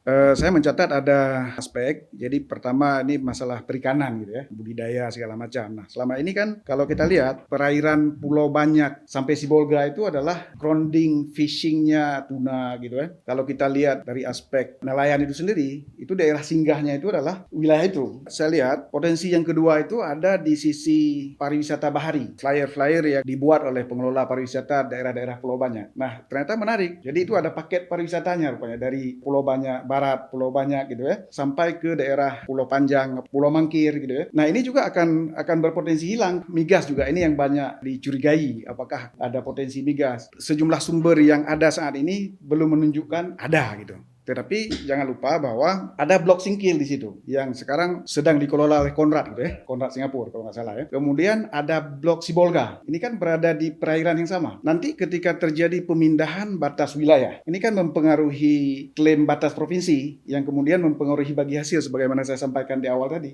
Saya mencatat ada aspek, jadi pertama ini masalah perikanan gitu ya, budidaya segala macam. Nah, selama ini kan kalau kita lihat perairan Pulau Banyak sampai Sibolga itu adalah grounding fishingnya tuna gitu ya. Kalau kita lihat dari aspek nelayan itu sendiri, itu daerah singgahnya itu adalah wilayah itu. Saya lihat potensi yang kedua itu ada di sisi pariwisata bahari, flyer-flyer yang dibuat oleh pengelola pariwisata daerah-daerah Pulau Banyak. Nah, ternyata menarik. Jadi itu ada paket pariwisatanya rupanya dari Pulau Banyak Barat, Pulau Banyak gitu ya, sampai ke daerah Pulau Panjang, Pulau Mangkir gitu ya. Nah, ini juga akan berpotensi hilang. Migas juga ini yang banyak dicurigai, apakah ada potensi migas. Sejumlah sumber yang ada saat ini belum menunjukkan ada gitu. Tetapi jangan lupa bahwa ada blok Singkil di situ yang sekarang sedang dikelola oleh Konrad gitu ya, Konrad Singapura kalau nggak salah ya. Kemudian ada blok Sibolga. Ini kan berada di perairan yang sama. Nanti ketika terjadi pemindahan batas wilayah, ini kan mempengaruhi klaim batas provinsi yang kemudian mempengaruhi bagi hasil sebagaimana saya sampaikan di awal tadi.